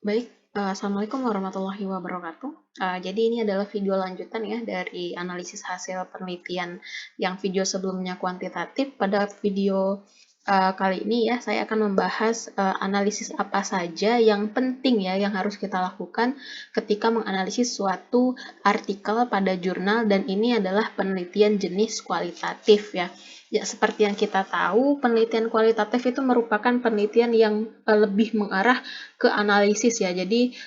Baik, Assalamualaikum warahmatullahi wabarakatuh. Jadi ini adalah video lanjutan ya dari analisis hasil penelitian yang video sebelumnya kuantitatif. Pada video kali ini ya, saya akan membahas analisis apa saja yang penting ya, yang harus kita lakukan ketika menganalisis suatu artikel pada jurnal, dan ini adalah penelitian jenis kualitatif ya. Ya, seperti yang kita tahu, penelitian kualitatif itu merupakan penelitian yang lebih mengarah ke analisis ya. Jadi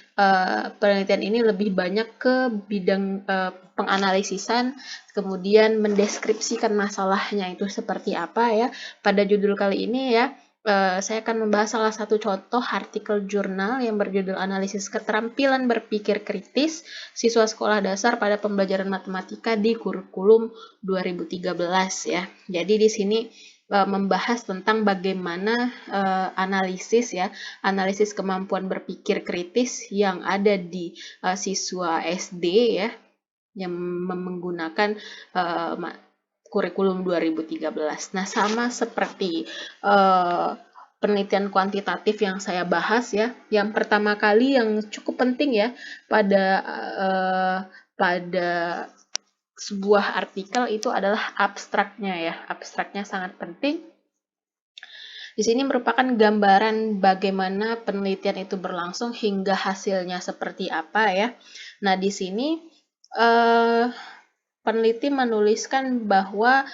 penelitian ini lebih banyak ke bidang penganalisisan, kemudian mendeskripsikan masalahnya itu seperti apa ya. Pada judul kali ini ya, saya akan membahas salah satu contoh artikel jurnal yang berjudul Analisis Keterampilan Berpikir Kritis Siswa Sekolah Dasar pada Pembelajaran Matematika di Kurikulum 2013 ya. Jadi di sini membahas tentang bagaimana analisis ya, analisis kemampuan berpikir kritis yang ada di siswa SD ya, yang menggunakan kurikulum 2013. Nah, sama seperti penelitian kuantitatif yang saya bahas ya, yang pertama kali yang cukup penting ya pada sebuah artikel itu adalah abstraknya ya. Abstraknya sangat penting. Di sini merupakan gambaran bagaimana penelitian itu berlangsung hingga hasilnya seperti apa ya. Nah, di sini peneliti menuliskan bahwa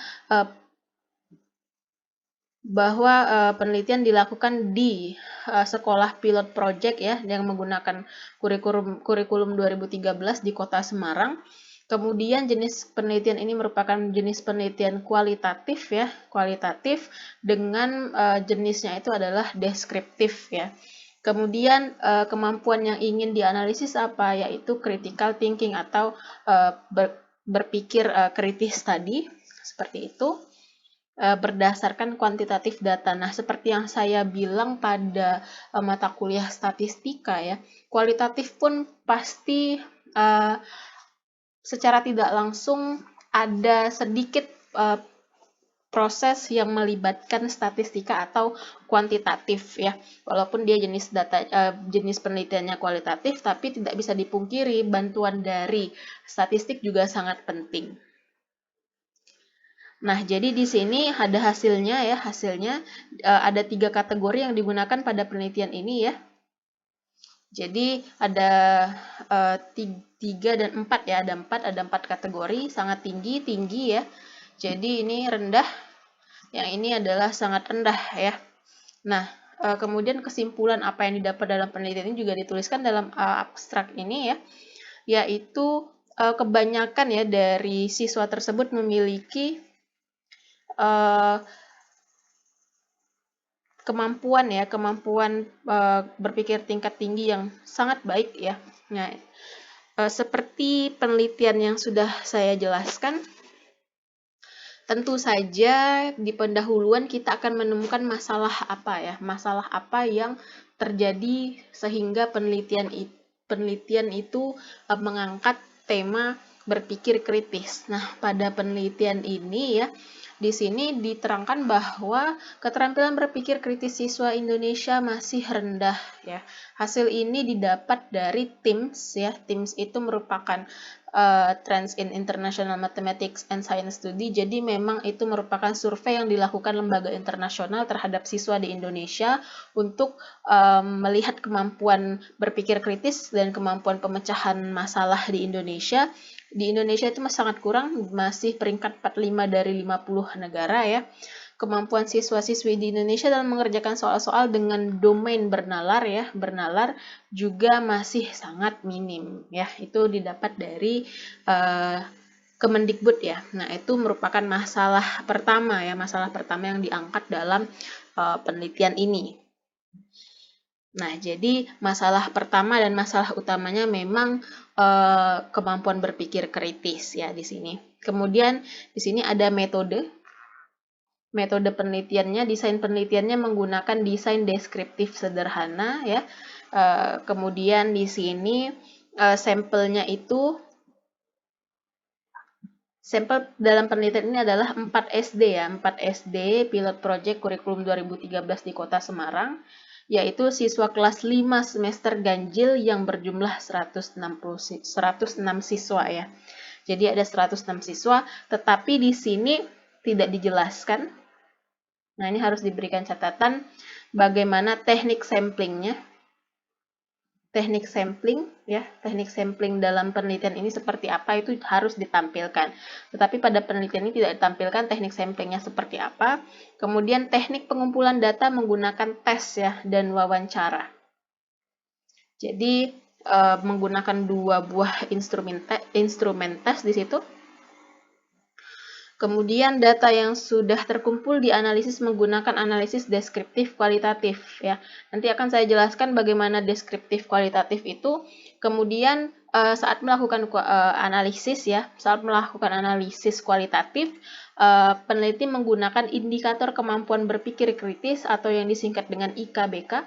penelitian dilakukan di sekolah pilot project ya, yang menggunakan kurikulum 2013 di Kota Semarang. Kemudian jenis penelitian ini merupakan jenis penelitian kualitatif ya, kualitatif dengan jenisnya itu adalah deskriptif ya. Kemudian kemampuan yang ingin dianalisis apa, yaitu critical thinking atau berpikir kritis tadi, seperti itu. Berdasarkan kuantitatif data. Nah, seperti yang saya bilang pada mata kuliah statistika ya, kualitatif pun pasti secara tidak langsung ada sedikit proses yang melibatkan statistika atau kuantitatif ya. Walaupun dia jenis penelitiannya kualitatif, tapi tidak bisa dipungkiri bantuan dari statistik juga sangat penting. Nah, jadi di sini ada hasilnya ya, ada 3 kategori yang digunakan pada penelitian ini ya. Jadi ada 3 dan 4 ya, ada 4 kategori, sangat tinggi ya. Jadi ini rendah, yang ini adalah sangat rendah ya. Nah, kemudian kesimpulan apa yang didapat dalam penelitian ini juga dituliskan dalam abstrak ini ya, yaitu kebanyakan ya dari siswa tersebut memiliki kemampuan berpikir tingkat tinggi yang sangat baik ya. Nah, seperti penelitian yang sudah saya jelaskan, tentu saja di pendahuluan kita akan menemukan masalah apa yang terjadi sehingga penelitian itu mengangkat tema berpikir kritis. Nah, pada penelitian ini ya, di sini diterangkan bahwa keterampilan berpikir kritis siswa Indonesia masih rendah ya. Hasil ini didapat dari TIMSS ya. TIMSS itu merupakan Trends in International Mathematics and Science Study. Jadi memang itu merupakan survei yang dilakukan lembaga internasional terhadap siswa di Indonesia untuk melihat kemampuan berpikir kritis dan kemampuan pemecahan masalah di Indonesia. Di Indonesia itu sangat kurang, masih peringkat 45 dari 50 negara ya. Kemampuan siswa-siswi di Indonesia dalam mengerjakan soal-soal dengan domain bernalar juga masih sangat minim ya. Itu didapat dari Kemendikbud ya. Nah, itu merupakan masalah pertama yang diangkat dalam penelitian ini. Nah, jadi masalah pertama dan masalah utamanya memang kemampuan berpikir kritis ya di sini. Kemudian di sini ada metode penelitiannya, desain penelitiannya menggunakan desain deskriptif sederhana ya. Kemudian di sini sampel dalam penelitian ini adalah 4 SD ya, 4 SD pilot project kurikulum 2013 di Kota Semarang. yaitu siswa kelas 5 semester ganjil yang berjumlah 106 siswa ya. Jadi ada 106 siswa, tetapi di sini tidak dijelaskan. Nah, ini harus diberikan catatan bagaimana teknik samplingnya. Teknik sampling ya, teknik sampling dalam penelitian ini seperti apa itu harus ditampilkan. Tetapi pada penelitian ini tidak ditampilkan teknik samplingnya seperti apa. Kemudian teknik pengumpulan data menggunakan tes ya dan wawancara. Jadi menggunakan dua buah instrumen tes di situ. Kemudian data yang sudah terkumpul dianalisis menggunakan analisis deskriptif kualitatif ya. Nanti akan saya jelaskan bagaimana deskriptif kualitatif itu. Kemudian saat melakukan analisis ya, saat melakukan analisis kualitatif, peneliti menggunakan indikator kemampuan berpikir kritis atau yang disingkat dengan IKBK.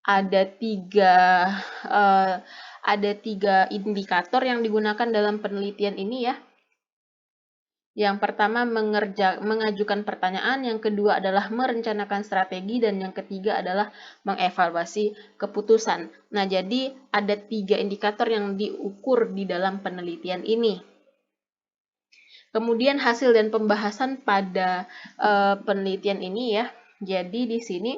Ada tiga indikator yang digunakan dalam penelitian ini ya. Yang pertama mengajukan pertanyaan, yang kedua adalah merencanakan strategi, dan yang ketiga adalah mengevaluasi keputusan. Nah, jadi ada 3 indikator yang diukur di dalam penelitian ini. Kemudian hasil dan pembahasan pada penelitian ini ya. Jadi di sini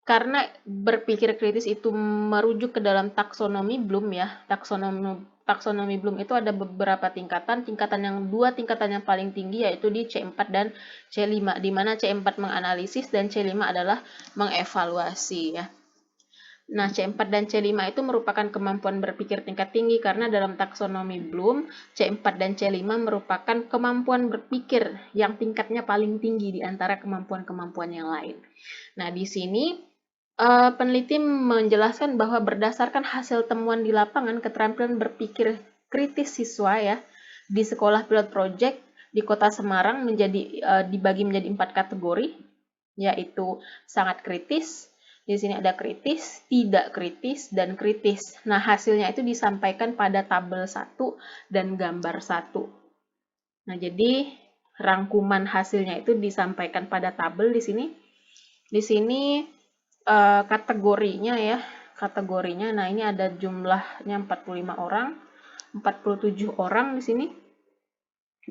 karena berpikir kritis itu merujuk ke dalam taksonomi Bloom ya. Taksonomi Bloom itu ada beberapa tingkatan. Dua tingkatan yang paling tinggi yaitu di C4 dan C5, di mana C4 menganalisis dan C5 adalah mengevaluasi ya. Nah, C4 dan C5 itu merupakan kemampuan berpikir tingkat tinggi karena dalam taksonomi Bloom, C4 dan C5 merupakan kemampuan berpikir yang tingkatnya paling tinggi di antara kemampuan-kemampuan yang lain. Nah, di sini peneliti menjelaskan bahwa berdasarkan hasil temuan di lapangan, keterampilan berpikir kritis siswa ya di sekolah pilot project di Kota Semarang dibagi menjadi 4 kategori, yaitu sangat kritis. Di sini ada kritis, tidak kritis, dan kritis. Nah, hasilnya itu disampaikan pada tabel 1 dan gambar 1. Nah, jadi rangkuman hasilnya itu disampaikan pada tabel di sini. Di sini kategorinya ya. Kategorinya, nah ini ada jumlahnya 45 orang, 47 orang di sini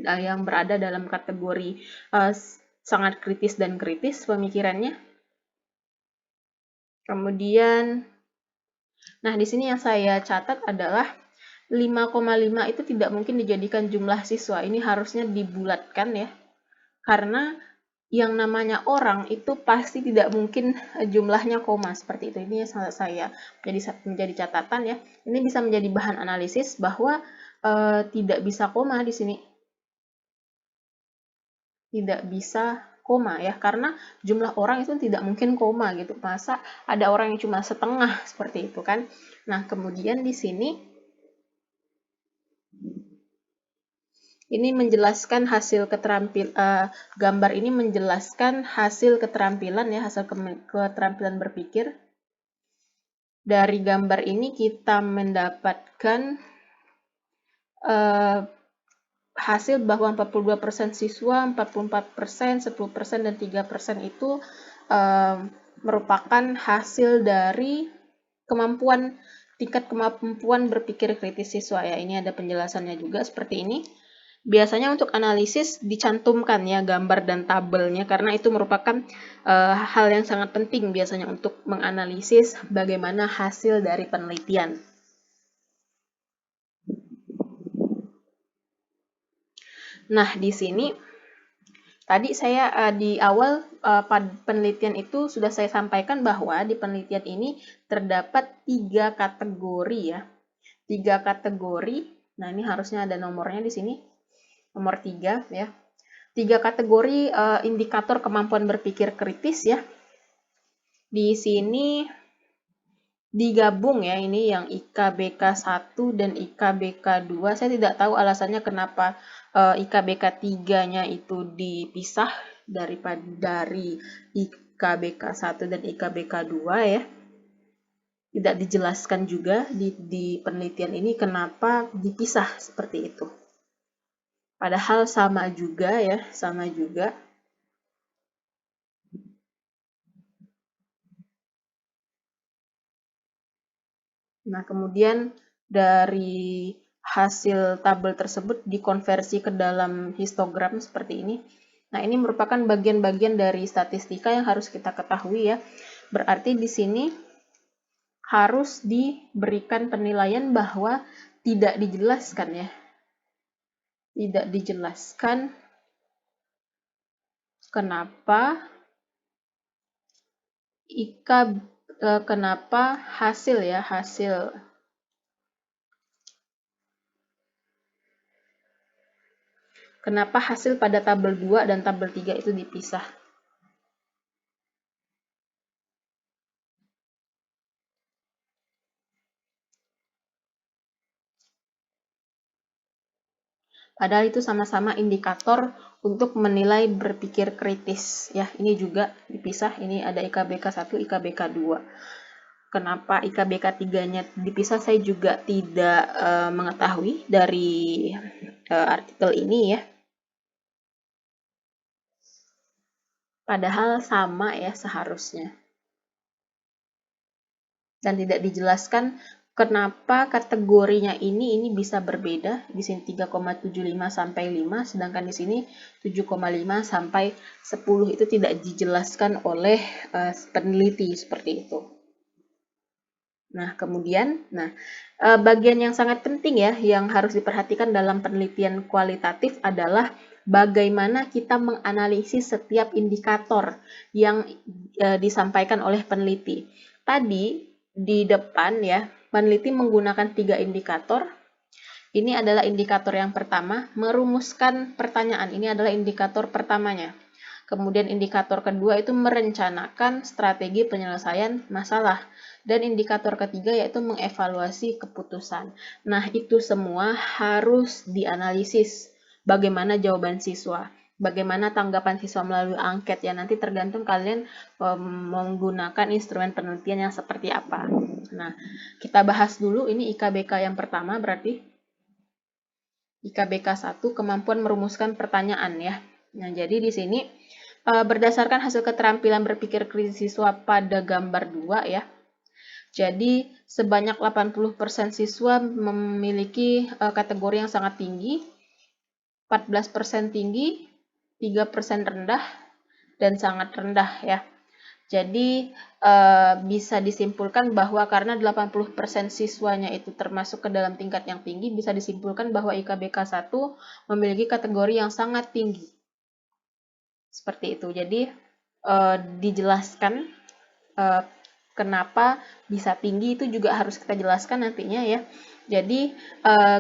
yang berada dalam kategori sangat kritis dan kritis pemikirannya. Kemudian, nah di sini yang saya catat adalah 5,5 itu tidak mungkin dijadikan jumlah siswa. Ini harusnya dibulatkan ya. Karena yang namanya orang itu pasti tidak mungkin jumlahnya koma seperti itu. Ini saya menjadi catatan ya. Ini bisa menjadi bahan analisis bahwa tidak bisa koma di sini. Tidak bisa koma ya, karena jumlah orang itu tidak mungkin koma gitu. Masa ada orang yang cuma setengah seperti itu kan. Nah, kemudian di sini ini menjelaskan hasil gambar ini menjelaskan hasil keterampilan ya, hasil keterampilan berpikir. Dari gambar ini kita mendapatkan hasil bahwa 42% siswa, 44%, 10%, dan 3% itu merupakan hasil dari tingkat kemampuan berpikir kritis siswa ya. Ini ada penjelasannya juga seperti ini. Biasanya untuk analisis dicantumkan ya gambar dan tabelnya karena itu merupakan hal yang sangat penting biasanya untuk menganalisis bagaimana hasil dari penelitian. Nah, di sini tadi saya di awal pada penelitian itu sudah saya sampaikan bahwa di penelitian ini terdapat 3 kategori ya. 3 kategori. Nah, ini harusnya ada nomornya di sini. Nomor 3 ya. 3 kategori indikator kemampuan berpikir kritis ya. Di sini digabung ya, ini yang IKBK 1 dan IKBK 2. Saya tidak tahu alasannya kenapa IKBK 3-nya itu dipisah dari IKBK 1 dan IKBK 2 ya. Tidak dijelaskan juga di penelitian ini kenapa dipisah seperti itu. Padahal sama juga ya, sama juga. Nah, kemudian dari hasil tabel tersebut dikonversi ke dalam histogram seperti ini. Nah, ini merupakan bagian-bagian dari statistika yang harus kita ketahui ya. Berarti di sini harus diberikan penilaian bahwa tidak dijelaskan ya. Tidak dijelaskan kenapa kenapa hasil kenapa hasil pada tabel 2 dan tabel 3 itu dipisah. Padahal itu sama-sama indikator untuk menilai berpikir kritis. Ya, ini juga dipisah. Ini ada IKBK 1, IKBK 2. Kenapa IKBK 3-nya dipisah saya juga tidak mengetahui dari artikel ini ya. Padahal sama ya seharusnya. Dan tidak dijelaskan kenapa kategorinya ini bisa berbeda. Di sini 3,75 sampai 5, sedangkan di sini 7,5 sampai 10 itu tidak dijelaskan oleh peneliti seperti itu. Nah, kemudian, bagian yang sangat penting ya, yang harus diperhatikan dalam penelitian kualitatif adalah bagaimana kita menganalisis setiap indikator yang disampaikan oleh peneliti. Tadi di depan ya, peneliti menggunakan 3 indikator. Ini adalah indikator yang pertama, merumuskan pertanyaan. Ini adalah indikator pertamanya. Kemudian indikator kedua itu merencanakan strategi penyelesaian masalah. Dan indikator ketiga yaitu mengevaluasi keputusan. Nah, itu semua harus dianalisis. Bagaimana jawaban siswa, bagaimana tanggapan siswa melalui angket ya, nanti tergantung kalian menggunakan instrumen penelitian yang seperti apa. Nah, kita bahas dulu ini IKBK yang pertama berarti IKBK 1, kemampuan merumuskan pertanyaan ya. Nah, jadi di sini berdasarkan hasil keterampilan berpikir kritis siswa pada gambar 2 ya. Jadi sebanyak 80% siswa memiliki kategori yang sangat tinggi, 14% tinggi, 3% rendah, dan sangat rendah ya. Jadi bisa disimpulkan bahwa karena 80% siswanya itu termasuk ke dalam tingkat yang tinggi, bisa disimpulkan bahwa IKBK 1 memiliki kategori yang sangat tinggi. Seperti itu. Jadi dijelaskan kenapa bisa tinggi itu juga harus kita jelaskan nantinya ya. Jadi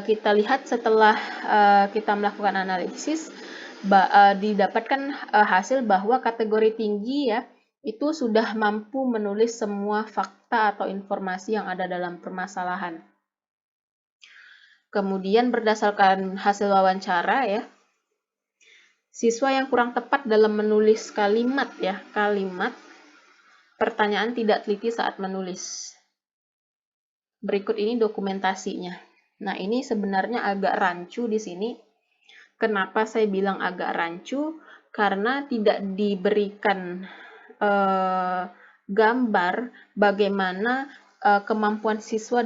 kita lihat setelah kita melakukan analisis didapatkan hasil bahwa kategori tinggi ya itu sudah mampu menulis semua fakta atau informasi yang ada dalam permasalahan. Kemudian berdasarkan hasil wawancara ya, siswa yang kurang tepat dalam menulis kalimat pertanyaan tidak teliti saat menulis. Berikut ini dokumentasinya. Nah, ini sebenarnya agak rancu di sini. Kenapa saya bilang agak rancu? Karena tidak diberikan gambar bagaimana kemampuan siswa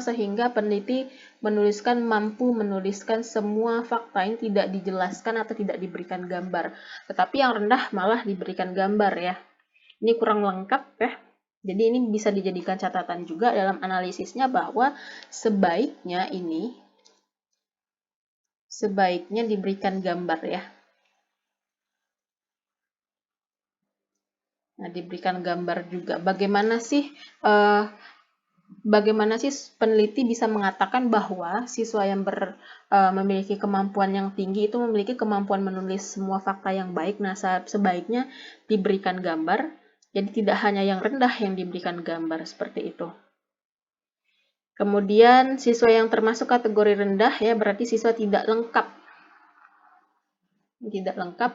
sehingga peneliti mampu menuliskan semua fakta yang tidak dijelaskan atau tidak diberikan gambar. Tetapi yang rendah malah diberikan gambar ya. Ini kurang lengkap ya. Jadi ini bisa dijadikan catatan juga dalam analisisnya bahwa sebaiknya diberikan gambar ya. Nah, diberikan gambar juga. Bagaimana sih peneliti bisa mengatakan bahwa siswa yang memiliki kemampuan yang tinggi itu memiliki kemampuan menulis semua fakta yang baik. Nah, sebaiknya diberikan gambar. Jadi tidak hanya yang rendah yang diberikan gambar seperti itu. Kemudian siswa yang termasuk kategori rendah ya berarti siswa tidak lengkap. Tidak lengkap.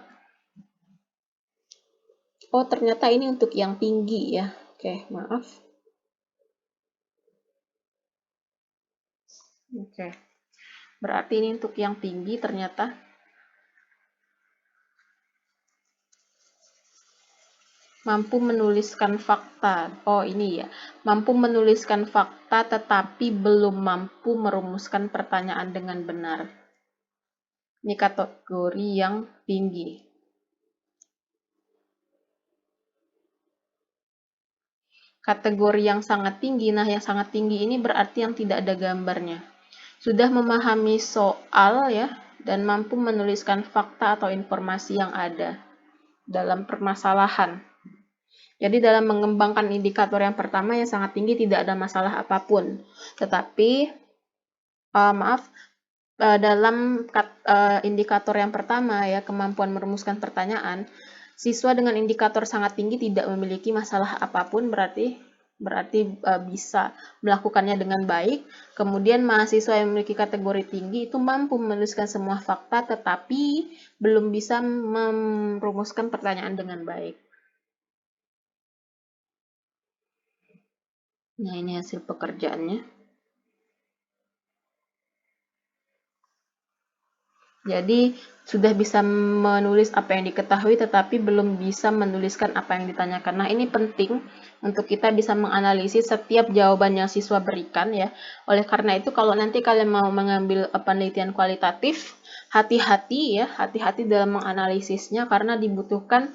Oh, ternyata ini untuk yang tinggi ya. Oke, maaf. Oke. Berarti ini untuk yang tinggi ternyata. Mampu menuliskan fakta. Oh, ini ya. Mampu menuliskan fakta tetapi belum mampu merumuskan pertanyaan dengan benar. Ini kategori yang tinggi. Kategori yang sangat tinggi. Nah, yang sangat tinggi ini berarti yang tidak ada gambarnya. Sudah memahami soal ya dan mampu menuliskan fakta atau informasi yang ada dalam permasalahan. Jadi dalam mengembangkan indikator yang pertama yang sangat tinggi tidak ada masalah apapun. Tetapi dalam indikator yang pertama ya, kemampuan merumuskan pertanyaan, siswa dengan indikator sangat tinggi tidak memiliki masalah apapun, berarti bisa melakukannya dengan baik. Kemudian mahasiswa yang memiliki kategori tinggi itu mampu menuliskan semua fakta tetapi belum bisa merumuskan pertanyaan dengan baik. Nah, ini hasil pekerjaannya. Jadi, sudah bisa menulis apa yang diketahui tetapi belum bisa menuliskan apa yang ditanyakan. Nah, ini penting untuk kita bisa menganalisis setiap jawaban yang siswa berikan ya. Oleh karena itu, kalau nanti kalian mau mengambil penelitian kualitatif, hati-hati ya, hati-hati dalam menganalisisnya karena dibutuhkan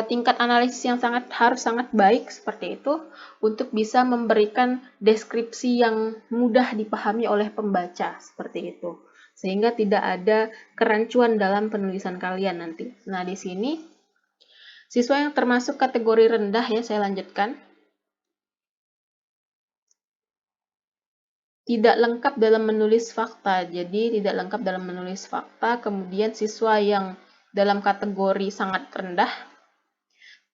tingkat analisis yang harus sangat baik seperti itu untuk bisa memberikan deskripsi yang mudah dipahami oleh pembaca seperti itu, sehingga tidak ada kerancuan dalam penulisan kalian nanti. Nah, di sini siswa yang termasuk kategori rendah ya, saya lanjutkan. Tidak lengkap dalam menulis fakta. Jadi tidak lengkap dalam menulis fakta. Kemudian siswa yang dalam kategori sangat rendah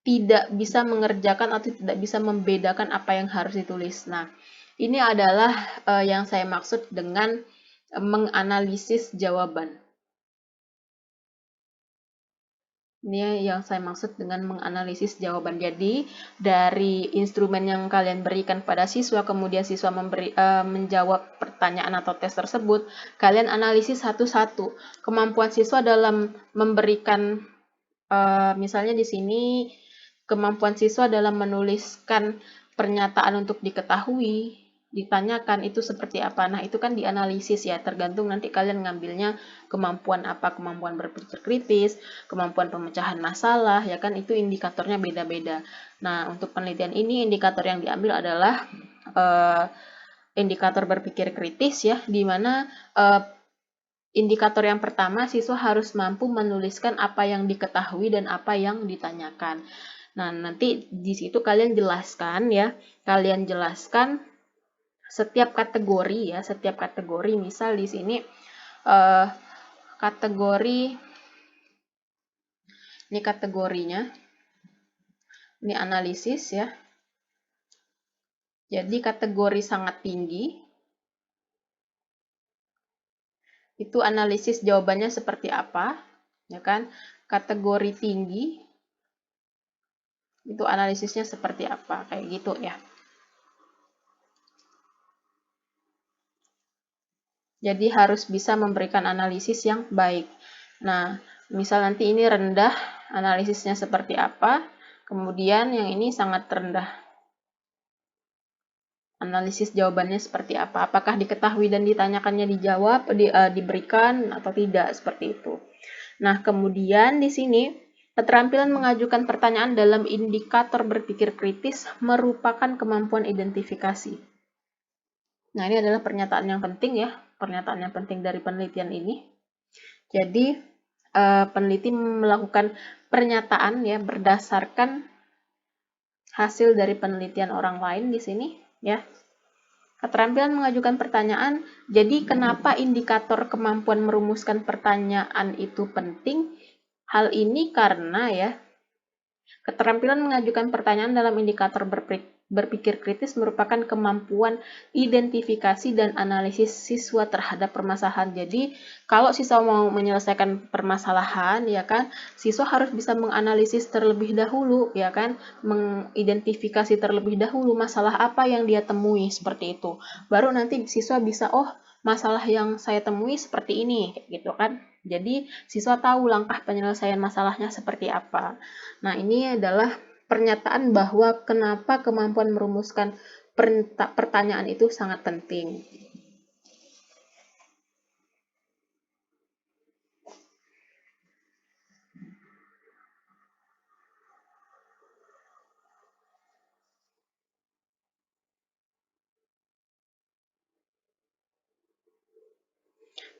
tidak bisa mengerjakan atau tidak bisa membedakan apa yang harus ditulis. Nah, ini adalah yang saya maksud dengan menganalisis jawaban. Ini yang saya maksud dengan menganalisis jawaban. Jadi, dari instrumen yang kalian berikan pada siswa, kemudian siswa menjawab pertanyaan atau tes tersebut, kalian analisis satu-satu. Kemampuan siswa dalam memberikan, misalnya di sini, kemampuan siswa dalam menuliskan pernyataan untuk diketahui, ditanyakan itu seperti apa. Nah, itu kan dianalisis ya, tergantung nanti kalian ngambilnya kemampuan apa, kemampuan berpikir kritis, kemampuan pemecahan masalah, ya kan itu indikatornya beda-beda. Nah, untuk penelitian ini indikator yang diambil adalah indikator berpikir kritis ya, di mana indikator yang pertama siswa harus mampu menuliskan apa yang diketahui dan apa yang ditanyakan. Nah, nanti di situ kalian jelaskan ya, kalian jelaskan setiap kategori ya, setiap kategori. Misal di sini kategori, ini kategorinya, ini analisis ya. Jadi kategori sangat tinggi, itu analisis jawabannya seperti apa, ya kan? Kategori tinggi, itu analisisnya seperti apa, kayak gitu ya. Jadi harus bisa memberikan analisis yang baik. Nah, misal nanti ini rendah, analisisnya seperti apa, kemudian yang ini sangat rendah. Analisis jawabannya seperti apa, apakah diketahui dan ditanyakannya dijawab, diberikan atau tidak, seperti itu. Nah, kemudian di sini, keterampilan mengajukan pertanyaan dalam indikator berpikir kritis merupakan kemampuan identifikasi. Nah, ini adalah pernyataan yang penting ya, pernyataan yang penting dari penelitian ini. Jadi, peneliti melakukan pernyataan ya berdasarkan hasil dari penelitian orang lain di sini ya. Keterampilan mengajukan pertanyaan, jadi kenapa indikator kemampuan merumuskan pertanyaan itu penting? Hal ini karena ya, keterampilan mengajukan pertanyaan dalam indikator berpikir kritis merupakan kemampuan identifikasi dan analisis siswa terhadap permasalahan. Jadi, kalau siswa mau menyelesaikan permasalahan, ya kan, siswa harus bisa menganalisis terlebih dahulu, ya kan, mengidentifikasi terlebih dahulu masalah apa yang dia temui, seperti itu. Baru nanti siswa bisa, oh, masalah yang saya temui seperti ini, gitu kan. Jadi, siswa tahu langkah penyelesaian masalahnya seperti apa. Nah, ini adalah pernyataan bahwa kenapa kemampuan merumuskan pertanyaan itu sangat penting.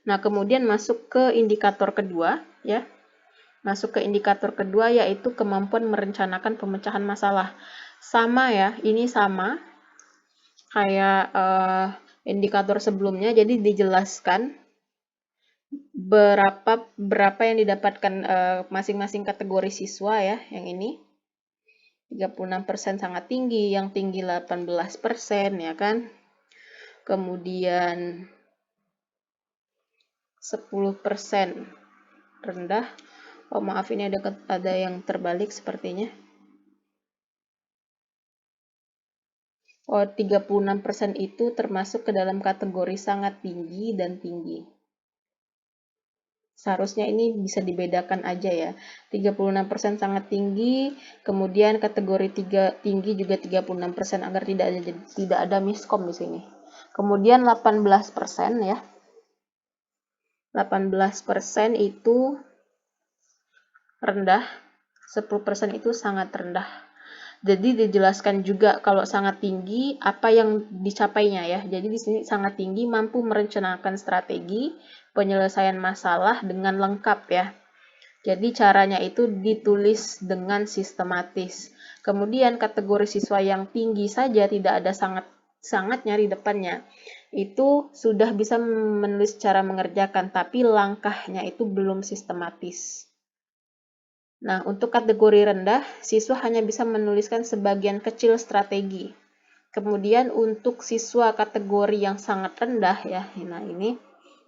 Nah, kemudian masuk ke indikator kedua, ya. Masuk ke indikator kedua yaitu kemampuan merencanakan pemecahan masalah. Sama ya, ini sama kayak indikator sebelumnya, jadi dijelaskan berapa yang didapatkan masing-masing kategori siswa ya, yang ini 36% sangat tinggi, yang tinggi 18% ya kan. Kemudian 10% rendah. Oh maaf, ini ada yang terbalik sepertinya. Oh, 36% itu termasuk ke dalam kategori sangat tinggi dan tinggi. Seharusnya ini bisa dibedakan aja ya. 36% sangat tinggi, kemudian kategori 3 tinggi juga 36% agar tidak ada miskom di sini. Kemudian 18% ya. 18% itu rendah, 10% itu sangat rendah. Jadi dijelaskan juga kalau sangat tinggi apa yang dicapainya ya. Jadi di sini sangat tinggi mampu merencanakan strategi penyelesaian masalah dengan lengkap ya. Jadi caranya itu ditulis dengan sistematis. Kemudian kategori siswa yang tinggi saja tidak ada sangatnya di depannya. Itu sudah bisa menulis cara mengerjakan, tapi langkahnya itu belum sistematis. Nah, untuk kategori rendah, siswa hanya bisa menuliskan sebagian kecil strategi. Kemudian untuk siswa kategori yang sangat rendah ya, nah ini.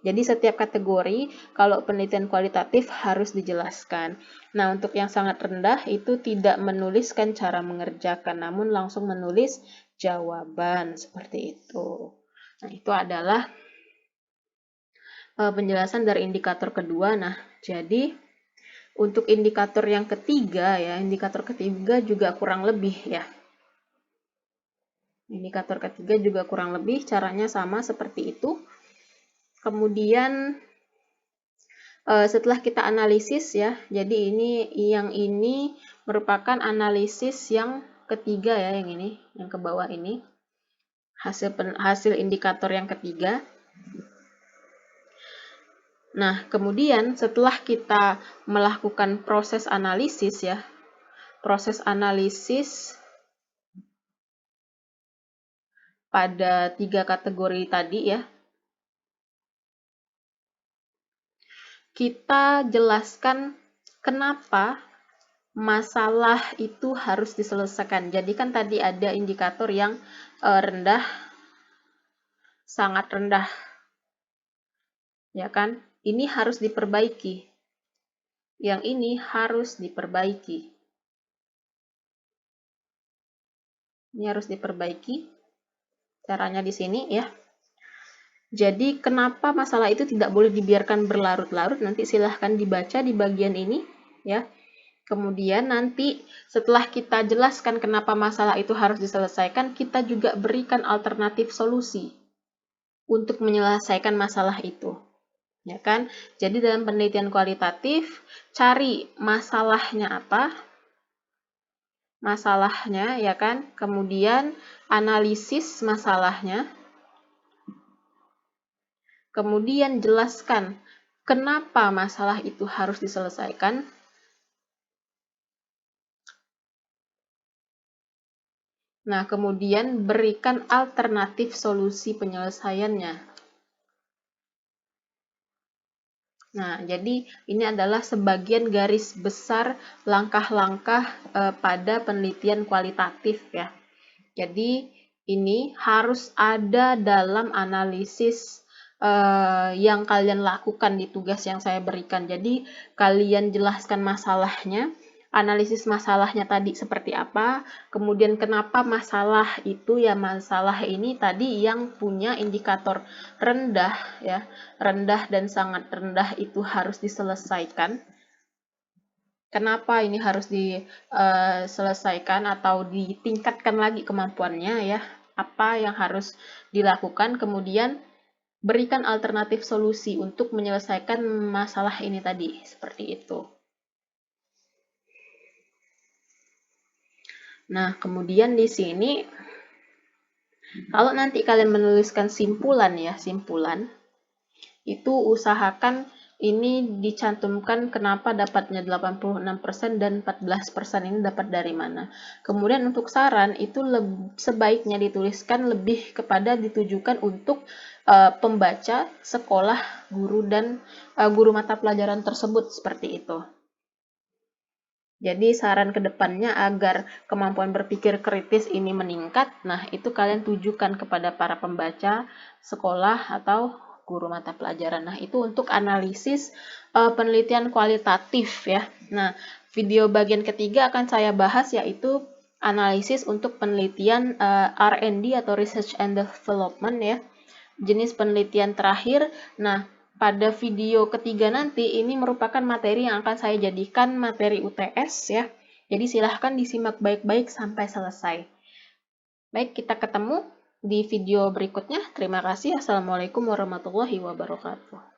Jadi setiap kategori kalau penelitian kualitatif harus dijelaskan. Nah, untuk yang sangat rendah itu tidak menuliskan cara mengerjakan, namun langsung menulis jawaban seperti itu. Nah, itu adalah penjelasan dari indikator kedua. Nah, jadi untuk indikator yang ketiga ya, indikator ketiga juga kurang lebih ya. Indikator ketiga juga kurang lebih caranya sama seperti itu. Kemudian setelah kita analisis ya, jadi yang ini merupakan analisis yang ketiga ya, yang ini, yang ke bawah ini. Hasil indikator yang ketiga. Nah, kemudian setelah kita melakukan proses analisis ya, proses analisis pada 3 kategori tadi ya, kita jelaskan kenapa masalah itu harus diselesaikan. Jadi kan tadi ada indikator yang rendah, sangat rendah, ya kan? Ini harus diperbaiki. Yang ini harus diperbaiki. Ini harus diperbaiki. Caranya di sini ya. Jadi kenapa masalah itu tidak boleh dibiarkan berlarut-larut? Nanti silahkan dibaca di bagian ini ya. Kemudian nanti setelah kita jelaskan kenapa masalah itu harus diselesaikan, kita juga berikan alternatif solusi untuk menyelesaikan masalah itu. Ya kan? Jadi dalam penelitian kualitatif, cari masalahnya apa? Masalahnya, ya kan? Kemudian analisis masalahnya. Kemudian jelaskan kenapa masalah itu harus diselesaikan. Nah, kemudian berikan alternatif solusi penyelesaiannya. Nah, jadi ini adalah sebagian garis besar langkah-langkah pada penelitian kualitatif ya. Jadi ini harus ada dalam analisis yang kalian lakukan di tugas yang saya berikan. Jadi kalian jelaskan masalahnya, analisis masalahnya tadi seperti apa, kemudian kenapa masalah itu ya, masalah ini tadi yang punya indikator rendah ya, rendah dan sangat rendah itu harus diselesaikan. kenapa ini harus diselesaikan atau ditingkatkan lagi kemampuannya ya, apa yang harus dilakukan, kemudian berikan alternatif solusi untuk menyelesaikan masalah ini tadi, seperti itu. Nah, kemudian di sini, kalau nanti kalian menuliskan simpulan ya, simpulan, itu usahakan ini dicantumkan kenapa dapatnya 86% dan 14% ini dapat dari mana. Kemudian untuk saran itu sebaiknya dituliskan lebih kepada ditujukan untuk pembaca, sekolah, guru, dan guru mata pelajaran tersebut, seperti itu. Jadi saran ke depannya agar kemampuan berpikir kritis ini meningkat, nah itu kalian tujukan kepada para pembaca, sekolah, atau guru mata pelajaran. Nah itu untuk analisis penelitian kualitatif ya. Nah video bagian ketiga akan saya bahas yaitu analisis untuk penelitian R&D atau Research and Development ya. Jenis penelitian terakhir, nah pada video ketiga nanti ini merupakan materi yang akan saya jadikan materi UTS ya. Jadi silahkan disimak baik-baik sampai selesai. Baik, kita ketemu di video berikutnya. Terima kasih. Assalamualaikum warahmatullahi wabarakatuh.